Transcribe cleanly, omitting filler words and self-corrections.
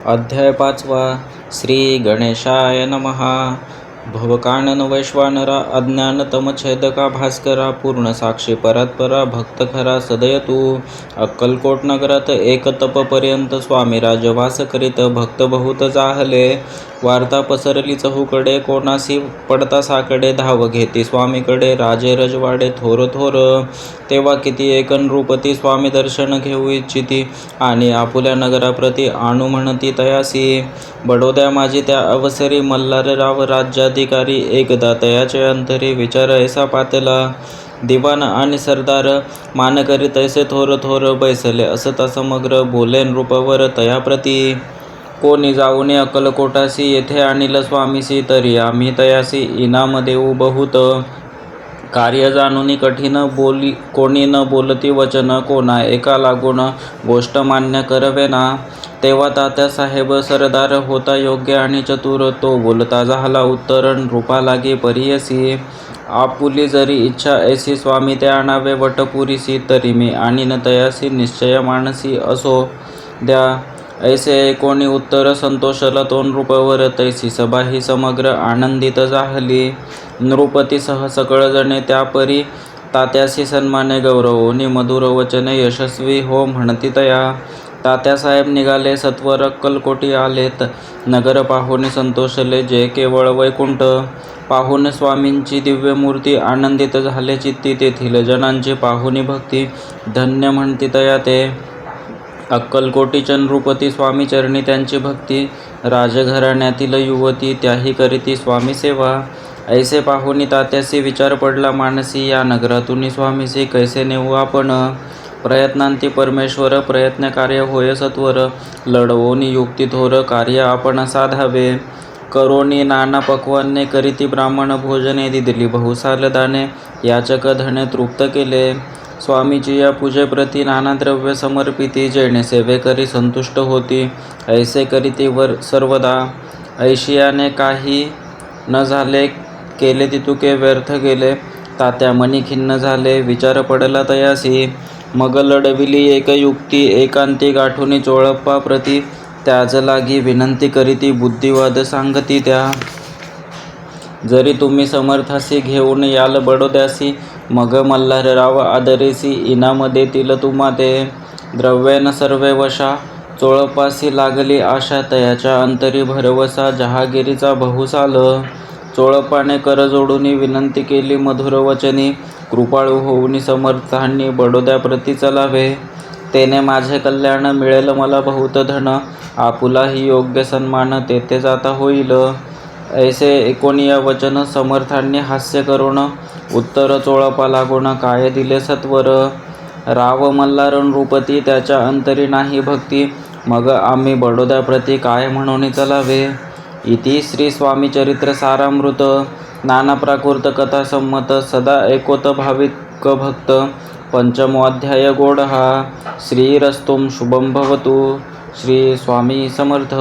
अध्याय 5वा. श्री गणेशाय नमः. भवकानन वैश्वानरा अज्ञान तमछेदका भास्करा पूर्ण साक्षी परात्परा भक्त खरा सदय तू. अक्कलकोट नगरात एक तपपर्यंत स्वामी राजवास करीत भक्त बहुत जाहले. वार्ता पसरली चहूकडे कोणासी पडता साकडे धाव घेती स्वामीकडे राजे रजवाडे थोर थोर. तेव्हा किती एकन रूपती स्वामी दर्शन घेऊ इच्छिती आणि आपुल्या नगराप्रती आणू म्हणती तयासी. बडोद्या माझी त्या अवसरी मल्हारराव राज्याधिकारी एकदा तयाचे अंतरी विचार ऐसा पातला. दिवाण आणि सरदार मान करी तैसे थोर थोर बैसले असता समग्र बोले नृपवर तयाप्रती. कोणी जाऊनी अक्कलकोटासी येथे आणील स्वामीसी तरी आम्ही तयासी इनाम देऊ बहुत. कार्य जाणूनी कठीण बोली कोणी न बोलती वचन कोणा एका लागून गोष्ट मान्य करवेना. तेव्हा तात्यासाहेब सरदार होता योग्य आणि चतुर तो बोलता झाला उत्तर नृपा लागी परियसी. आपुली जरी इच्छा ऐसी स्वामी ते आणावे वटपुरीसी तरी मी आणीन तयासी निश्चय मानसी असो द्या. ऐसे कोणी उत्तर संतोषला तो नृपवर तैसी सभा ही समग्र आनंदित झाली. नृपतीसह सकळ जणे त्यापरी तात्यासी सन्माने गौरवोनी मधुर वचने यशस्वी हो म्हणती तया. तात्यासाहेब निघाले सत्वर अक्कलकोटी आलेत. नगर पाहुणे संतोषले जे केवळ वैकुंठ. पाहून स्वामींची दिव्य मूर्ती आनंदित झाले चित्ती तेथील जनांची पाहुणी भक्ती धन्य म्हणती तया ते. अक्कलकोटीच्या नृपती स्वामी चरणी त्यांची भक्ती राजघराण्यातील युवती त्याही करीती स्वामी सेवा. ऐसे पाहुणी तात्यासी विचार पडला मानसी या नगरातून स्वामीसी कैसे नेऊ आपण. प्रयत्नांती परमेश्वर प्रयत्न कार्य होय सत्वर लढवोनी युक्ती थोर कार्य आपण साधावे. करोनी नाना पक्वान्ने करीती ब्राह्मण भोजने दिली बहुसाल दाने याचक धने तृप्त केले. स्वामीची या पूजेप्रती नाना द्रव्य समर्पिती जेणे सेवेकरी संतुष्ट होती ऐसे करीती वर सर्वदा. ऐशियाने काही न झाले केले तितुके व्यर्थ गेले तात्या मनी खिन्न झाले विचार पडला तयासी. मग लढविली एक युक्ती एकांती गाठुनी चोळप्पा प्रती त्याज लागी विनंती करीती बुद्धिवाद सांगती त्या. जरी तुम्ही समर्थासी घेऊन याल बडोद्यासी मग मल्हारराव आदरेसी इनाम देतील तुम्हा ते. द्रव्येन सर्वे वशा चोळपासी लागली आशा तयाच्या अंतरी भरवसा जहागिरीचा बहुसाल. चोळपाने कर जोडूनी विनंती केली मधुर वचनी कृपाळू होऊनी समर्थांनी बडोद्याप्रती चलावे. तेने माझे कल्याण मिळेल मला बहुत धन आपुलाही योग्य सन्मान तेथे जाता होईल. ऐसे एकोनिया वचन समर्थांनी हास्य करून उत्तर चोळपा लागून काय दिले सत्वर. राव मल्हार नृपती त्याच्या अंतरी नाही भक्ती मग आम्ही बडोद्याप्रती काय म्हणून चलावे. इति श्री स्वामी चरित्र सारामृत नाना प्राकृत कथा संमत सदा एकोत भाविक भक्त. पंचमो अध्याय गोड हा. श्रीरस्तुं शुभं भवतु. श्री स्वामी समर्थ.